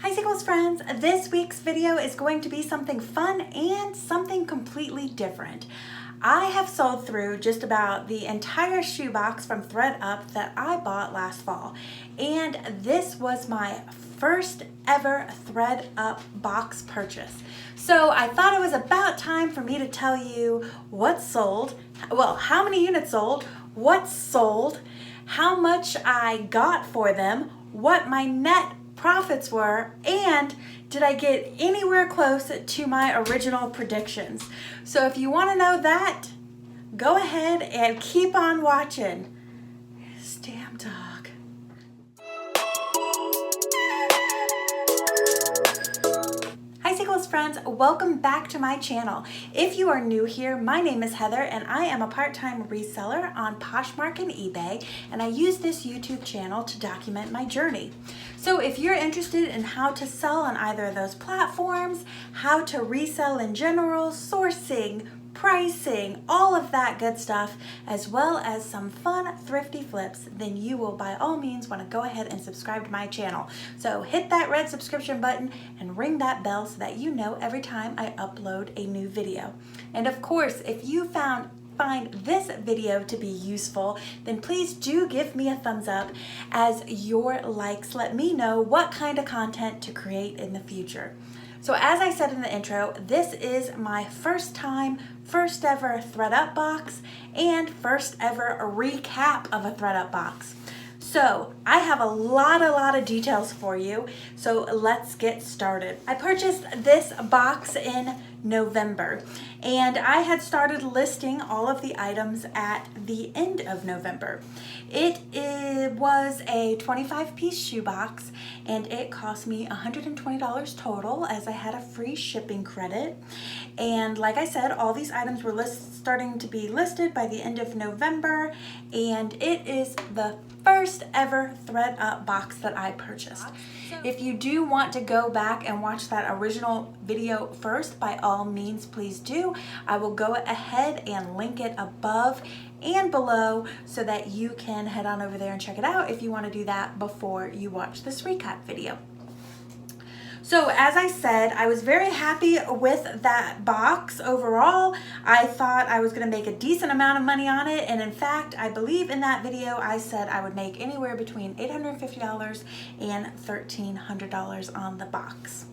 Hi Sequels friends, this week's video is going to be something fun and something completely different. I have sold through just about the entire shoebox from ThredUp that I bought last fall, and this was my first ever ThredUp box purchase. So I thought it was about time for me to tell you what sold, well, how many units sold, what sold, how much I got for them, what my net profits were, and did I get anywhere close to my original predictions. So if you want to know that, go ahead and keep on watching. This damn dog. Hi Sequels friends, welcome back to my channel. If you are new here, my name is Heather and I am a part-time reseller on Poshmark and eBay, and I use this YouTube channel to document my journey. So if you're interested in how to sell on either of those platforms, how to resell in general, sourcing, pricing, all of that good stuff, as well as some fun thrifty flips, then you will by all means want to go ahead and subscribe to my channel. So hit that red subscription button and ring that bell so that you know every time I upload a new video. And of course, if you find this video to be useful, then please do give me a thumbs up, as your likes let me know what kind of content to create in the future. So as I said in the intro, this is my first ever ThredUp box and first ever recap of a ThredUp box. So I have a lot of details for you, so let's get started. I purchased this box in November, and I had started listing all of the items at the end of November. It was a 25-piece shoebox, and it cost me $120 total, as I had a free shipping credit. And like I said, all these items were starting to be listed by the end of November, and it is the first ever ThredUp box that I purchased. If you do want to go back and watch that original video first, by all means please do. I will go ahead and link it above and below so that you can head on over there and check it out if you want to do that before you watch this recap video. So as I said, I was very happy with that box overall. I thought I was going to make a decent amount of money on it, and in fact, I believe in that video I said I would make anywhere between $850 and $1,300 on the box.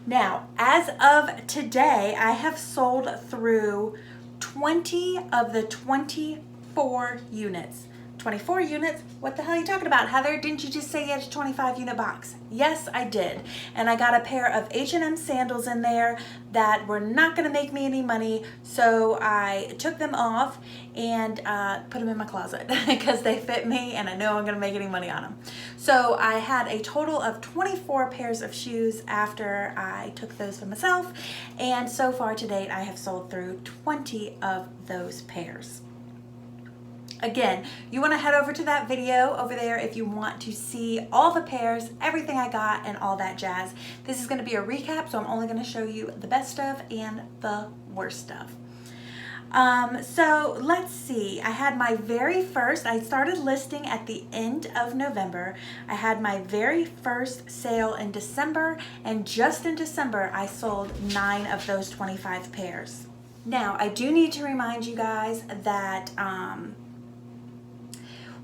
Now, as of today, I have sold through 20 of the 24 units. 24 units? What the hell are you talking about, Heather? Didn't you just say you had a 25 unit box? Yes, I did. And I got a pair of H&M sandals in there that were not gonna make me any money, so I took them off and put them in my closet because they fit me and I know I'm gonna make any money on them. So I had a total of 24 pairs of shoes after I took those for myself, and so far to date I have sold through 20 of those pairs. Again, you want to head over to that video over there if you want to see all the pairs, everything I got, and all that jazz. This is going to be a recap, so I'm only going to show you the best stuff and the worst stuff. So let's see. I had my very first, I started listing at the end of November. I had my very first sale in December, and just in December, I sold 9 of those 25 pairs. Now, I do need to remind you guys that,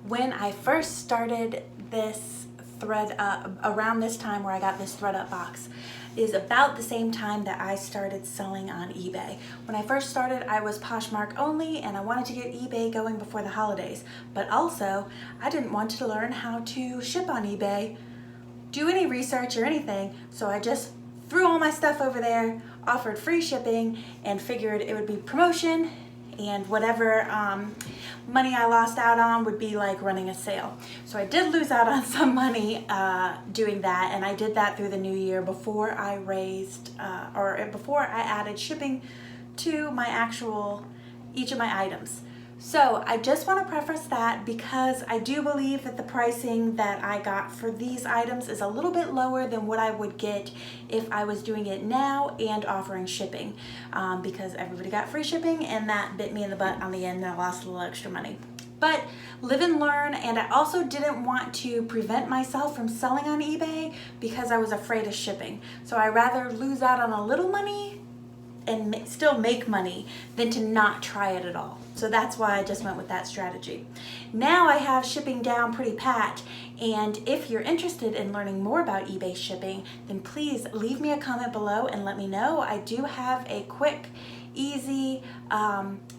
when I first started this ThredUp, around this time where I got this ThredUp box, is about the same time that I started selling on eBay. When I first started, I was Poshmark only, and I wanted to get eBay going before the holidays. But also, I didn't want to learn how to ship on eBay, do any research or anything, so I just threw all my stuff over there, offered free shipping, and figured it would be promotion, and whatever money I lost out on would be like running a sale. So I did lose out on some money doing that, and I did that through the new year before I before I added shipping to my each of my items. So I just want to preface that because I do believe that the pricing that I got for these items is a little bit lower than what I would get if I was doing it now and offering shipping, because everybody got free shipping and that bit me in the butt on the end and I lost a little extra money. But live and learn, and I also didn't want to prevent myself from selling on eBay because I was afraid of shipping. So I rather lose out on a little money and still make money than to not try it at all. So that's why I just went with that strategy. Now I have shipping down pretty pat, and if you're interested in learning more about eBay shipping, then please leave me a comment below and let me know. I do have a quick, easy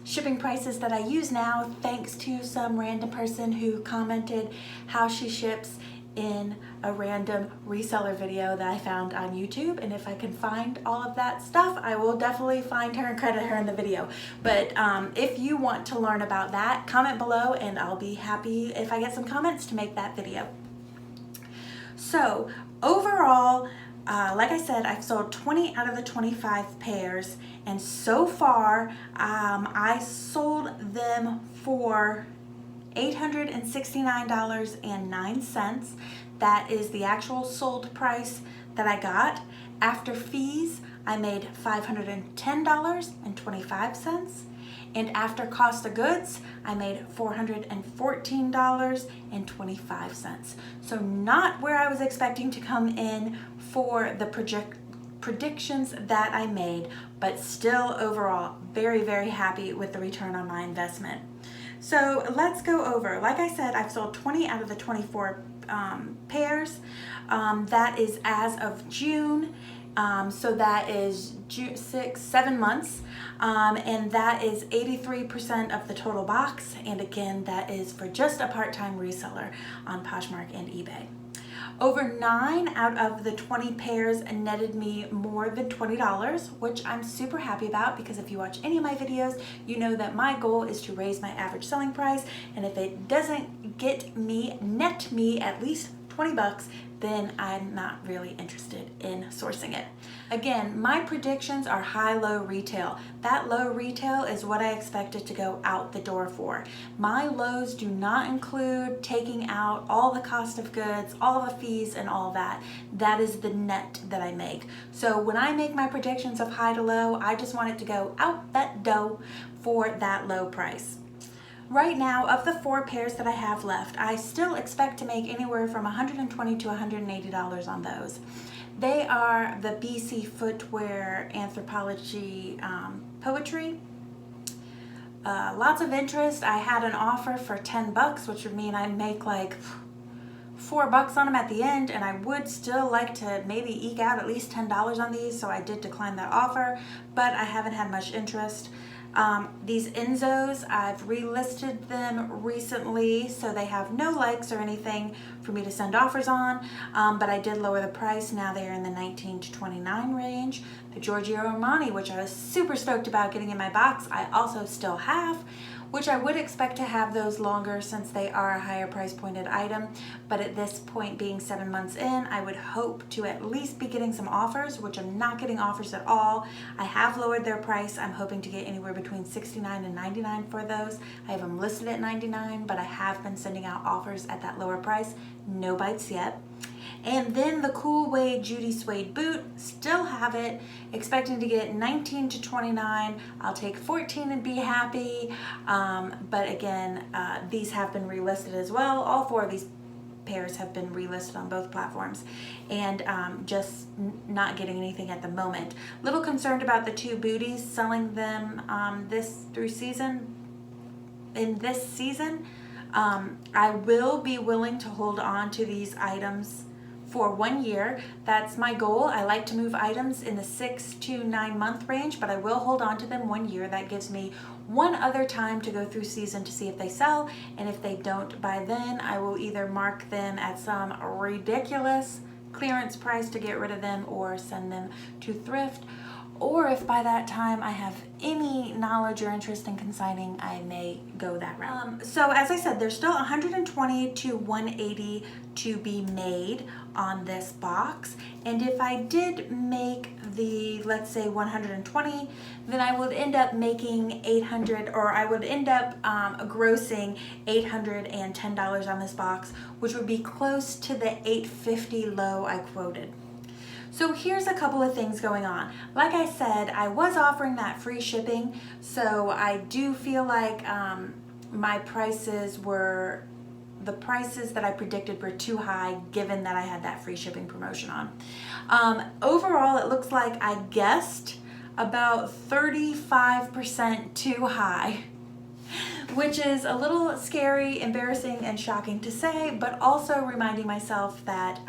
shipping prices that I use now, thanks to some random person who commented how she ships in a random reseller video that I found on YouTube. And if I can find all of that stuff, I will definitely find her and credit her in the video. But if you want to learn about that, comment below and I'll be happy if I get some comments to make that video. So overall, like I said, I've sold 20 out of the 25 pairs, and so far I sold them for $869.09. That is the actual sold price that I got. After fees, I made $510.25. And after cost of goods, I made $414.25. So not where I was expecting to come in for the predictions that I made, but still overall very, very happy with the return on my investment. So let's go over. Like I said, I've sold 20 out of the 24 pairs. That is as of June. So that is 7 months. And that is 83% of the total box. And again, that is for just a part-time reseller on Poshmark and eBay. Over 9 out of the 20 pairs netted me more than $20, which I'm super happy about, because if you watch any of my videos, you know that my goal is to raise my average selling price, and if it doesn't net me at least 20 bucks, then I'm not really interested in sourcing it. Again, my predictions are high-low retail. That low retail is what I expected to go out the door for. My lows do not include taking out all the cost of goods, all the fees, and all that. That is the net that I make. So when I make my predictions of high to low, I just want it to go out that door for that low price. Right now, of the 4 pairs that I have left, I still expect to make anywhere from $120 to $180 on those. They are the BC Footwear Anthropology Poetry. Lots of interest. I had an offer for 10 bucks, which would mean I'd make like $4 on them at the end, and I would still like to maybe eke out at least $10 on these, so I did decline that offer, but I haven't had much interest. These Enzos, I've relisted them recently, so they have no likes or anything for me to send offers on, but I did lower the price. Now they are in the 19 to 29 range. The Giorgio Armani, which I was super stoked about getting in my box, I also still have, which I would expect to have those longer since they are a higher price pointed item. But at this point, being 7 months in, I would hope to at least be getting some offers, which I'm not getting offers at all. I have lowered their price. I'm hoping to get anywhere between $69 and $99 for those. I have them listed at $99, but I have been sending out offers at that lower price. No bites yet. And then the Cool Wade Judy Suede boot, still have it, expecting to get 19 to 29. I'll take 14 and be happy. But again, these have been relisted as well. All 4 of these pairs have been relisted on both platforms, and just not getting anything at the moment. Little concerned about the 2 booties, selling them in this season. I will be willing to hold on to these items for 1 year. That's my goal. I like to move items in the 6 to 9 month range, but I will hold on to them 1 year. That gives me one other time to go through season to see if they sell, and if they don't by then, I will either mark them at some ridiculous clearance price to get rid of them or send them to thrift. Or if by that time I have any knowledge or interest in consigning, I may go that route. So as I said, there's still 120 to 180 to be made on this box. And if I did make the, let's say 120, then I would end up making 800, or I would end up grossing $810 on this box, which would be close to the $850 low I quoted. So here's a couple of things going on. Like I said, I was offering that free shipping, so I do feel like my prices were, the prices that I predicted were too high given that I had that free shipping promotion on. Overall, it looks like I guessed about 35% too high, which is a little scary, embarrassing, and shocking to say, but also reminding myself that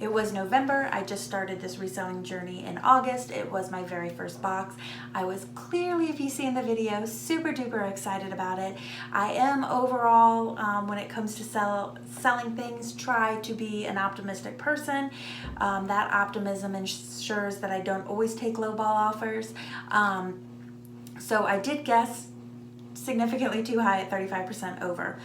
it was November. I just started this reselling journey in August. It was my very first box. I was clearly, if you see in the video, super duper excited about it. I am overall, when it comes to selling things, try to be an optimistic person. That optimism ensures that I don't always take lowball offers. So I did guess significantly too high at 35% over.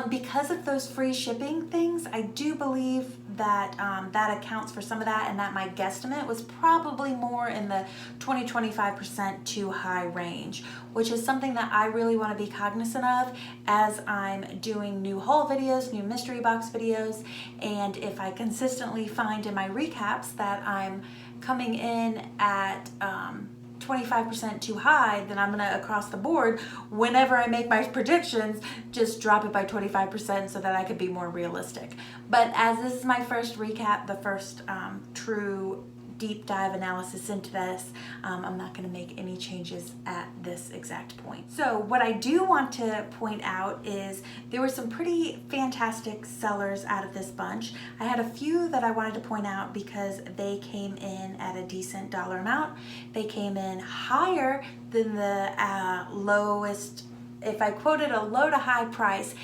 Because of those free shipping things, I do believe that that accounts for some of that, and that my guesstimate was probably more in the 20-25% too high range, which is something that I really want to be cognizant of as I'm doing new haul videos, new mystery box videos, and if I consistently find in my recaps that I'm coming in at 25% too high, then I'm gonna, across the board, whenever I make my predictions, just drop it by 25% so that I could be more realistic. But as this is my first recap, the first true deep dive analysis into this, I'm not going to make any changes at this exact point. So what I do want to point out is there were some pretty fantastic sellers out of this bunch. I had a few that I wanted to point out because they came in at a decent dollar amount. They came in higher than the lowest. If I quoted a low to high price,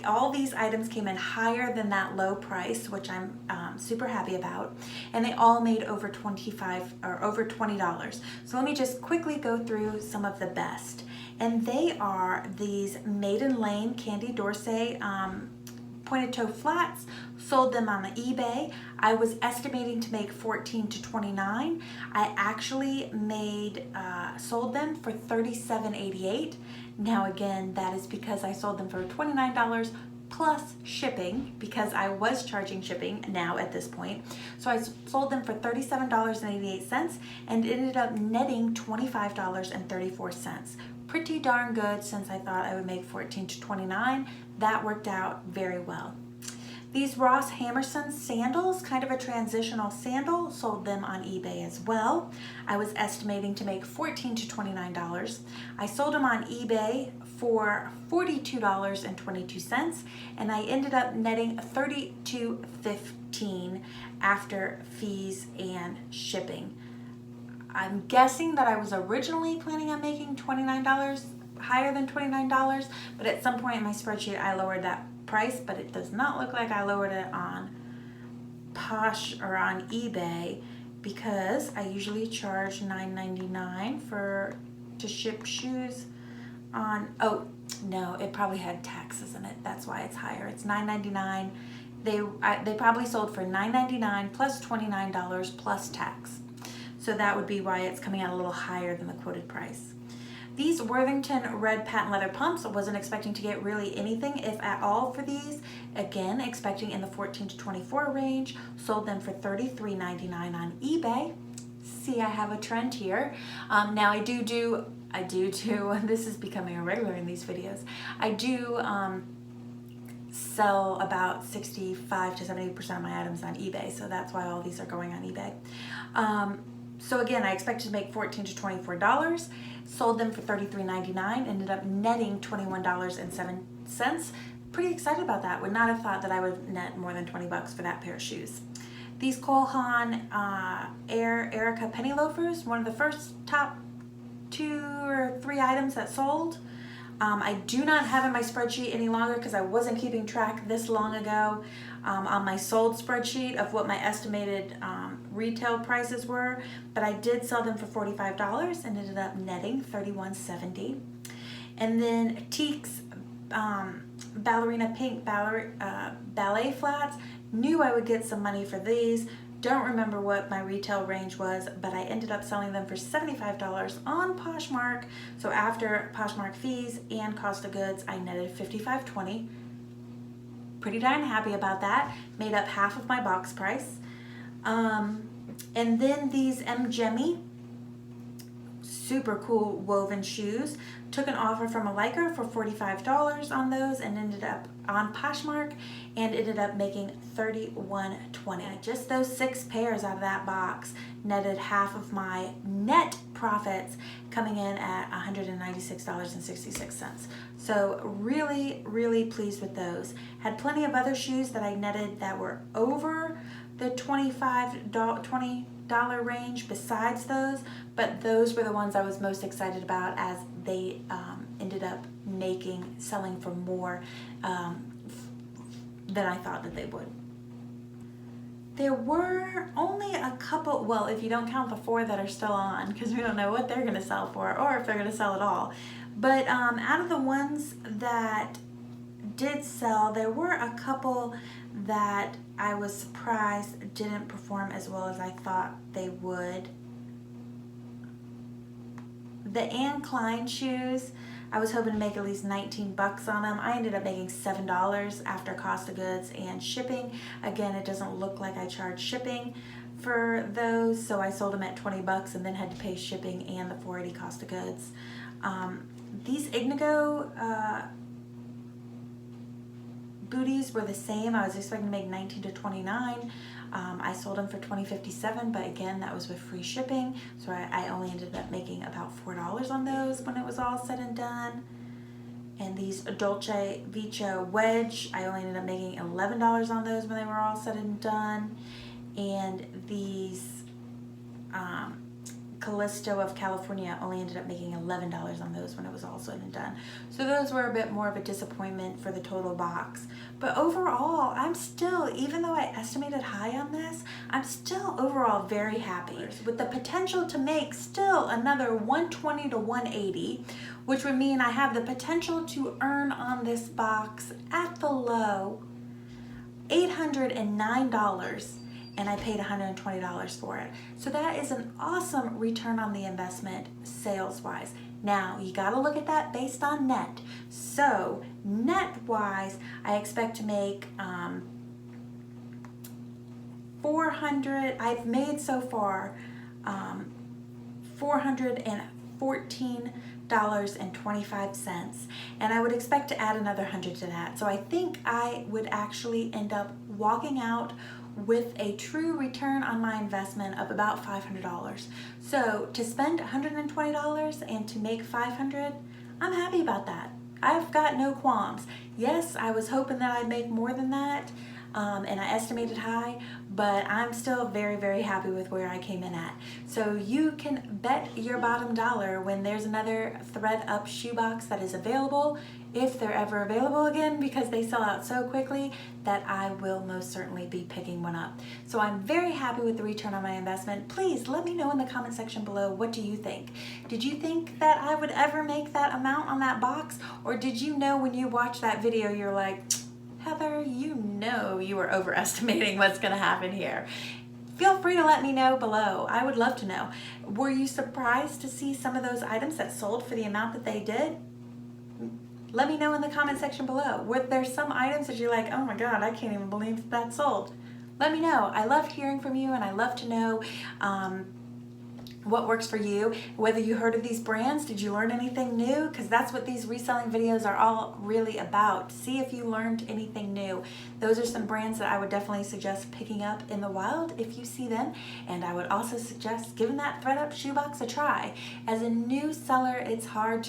all these items came in higher than that low price, which I'm super happy about, and they all made over $20. So let me just quickly go through some of the best, and they are these Maiden Lane Candy D'Orsay pointed toe flats. Sold them on eBay. I was estimating to make $14 to $29. I actually sold them for $37.88. Now again, that is because I sold them for $29 plus shipping, because I was charging shipping now at this point. So I sold them for $37.88 and ended up netting $25.34. Pretty darn good, since I thought I would make $14 to $29. That worked out very well. These Ross Hammerson sandals, kind of a transitional sandal, sold them on eBay as well. I was estimating to make $14 to $29. I sold them on eBay for $42.22, and I ended up netting $32.15 after fees and shipping. I'm guessing that I was originally planning on making $29, higher than $29, but at some point in my spreadsheet I lowered that price, but it does not look like I lowered it on Posh or on eBay, because I usually charge $9.99 to ship shoes on. Oh no, it probably had taxes in it. That's why it's higher. It's $9.99. They probably sold for $9.99 plus $29 plus tax. So that would be why it's coming out a little higher than the quoted price. These Worthington red patent leather pumps, I wasn't expecting to get really anything, if at all, for these. Again, expecting in the $14 to $24 range. Sold them for $33.99 on eBay. See, I have a trend here. Now I do, this is becoming a regular in these videos, I do sell about 65 to 70% of my items on eBay, so that's why all these are going on eBay. So again, I expected to make $14 to $24. Sold them for $33.99, ended up netting $21.07. Pretty excited about that. Would not have thought that I would net more than 20 bucks for that pair of shoes. These Cole Haan Air Erica penny loafers, one of the first top 2 or 3 items that sold. I do not have in my spreadsheet any longer because I wasn't keeping track this long ago on my sold spreadsheet of what my estimated retail prices were, but I did sell them for $45 and ended up netting $31.70. And then Teek's ballerina pink ballet flats, knew I would get some money for these. Don't remember what my retail range was, but I ended up selling them for $75 on Poshmark. So after Poshmark fees and cost of goods, I netted $55.20. Pretty darn happy about that. Made up half of my box price. And then these M. Jemmy, super cool woven shoes. Took an offer from a liker for $45 on those and ended up on Poshmark and ended up making $31.20. Just those 6 pairs out of that box netted half of my net profits, coming in at $196.66. So really, really pleased with those. Had plenty of other shoes that I netted that were over the $20 range besides those, but those were the ones I was most excited about, as they ended up selling for more than I thought that they would. There were only a couple, well, if you don't count the 4 that are still on, because we don't know what they're going to sell for or if they're going to sell at all. But out of the ones that did sell, there were a couple that I was surprised didn't perform as well as I thought they would. The Anne Klein shoes, I was hoping to make at least 19 bucks on them. I ended up making $7 after cost of goods and shipping. Again, it doesn't look like I charged shipping for those, so I sold them at 20 bucks and then had to pay shipping and the $4.80 cost of goods. These Ignigo booties were the same. I was expecting to make 19 to 29. I sold them for $20.57, but again, that was with free shipping. So I only ended up making about $4 on those when it was all said and done. And these Dolce Vita wedge, I only ended up making $11 on those when they were all said and done. And these Callisto of California, only ended up making $11 on those when it was all said and done. So those were a bit more of a disappointment for the total box. But overall, I'm still, even though I estimated high on this, I'm still overall very happy, with the potential to make still another 120 to 180, which would mean I have the potential to earn on this box at the low $809. And I paid $120 for it. So that is an awesome return on the investment sales-wise. Now, you gotta look at that based on net. So, net-wise, I expect to make I've made so far $414.25, and I would expect to add another 100 to that. So I think I would actually end up walking out with a true return on my investment of about $500. So to spend $120 and to make $500, I'm happy about that. I've got no qualms. Yes, I was hoping that I'd make more than that, and I estimated high, but I'm still very, very happy with where I came in at. So you can bet your bottom dollar when there's another ThredUp shoebox that is available, if they're ever available again, because they sell out so quickly, that I will most certainly be picking one up. So I'm very happy with the return on my investment. Please let me know in the comment section below, what do you think? Did you think that I would ever make that amount on that box? Or did you know when you watched that video, you're like, Heather, you know you were overestimating what's gonna happen here? Feel free to let me know below. I would love to know. Were you surprised to see some of those items that sold for the amount that they did? Let me know in the comment section below. Were there some items that you're like, oh my God, I can't even believe that sold? Let me know. I love hearing from you, and I love to know what works for you, whether you heard of these brands, did you learn anything new? Because that's what these reselling videos are all really about. See if you learned anything new. Those are some brands that I would definitely suggest picking up in the wild if you see them, and I would also suggest giving that ThredUp shoebox a try. As a new seller, it's hard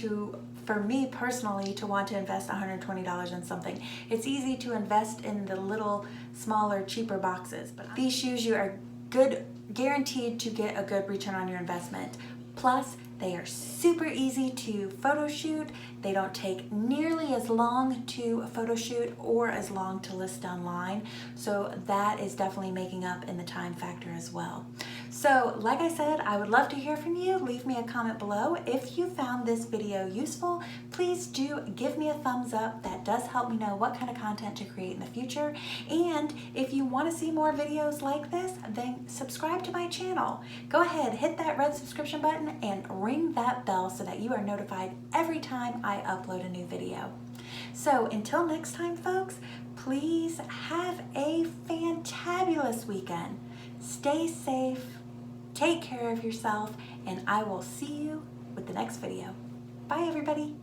for me personally, to want to invest $120 in something. It's easy to invest in the little smaller, cheaper boxes, but these shoes, you are guaranteed to get a good return on your investment. Plus, they are super easy to photo shoot. They don't take nearly as long to photo shoot or as long to list online. So that is definitely making up in the time factor as well. So like I said, I would love to hear from you. Leave me a comment below. If you found this video useful, please do give me a thumbs up. That does help me know what kind of content to create in the future. And if you want to see more videos like this, then subscribe to my channel. Go ahead, hit that red subscription button and ring that bell so that you are notified every time I upload a new video. So until next time, folks, please have a fantabulous weekend. Stay safe, take care of yourself, and I will see you with the next video. Bye everybody.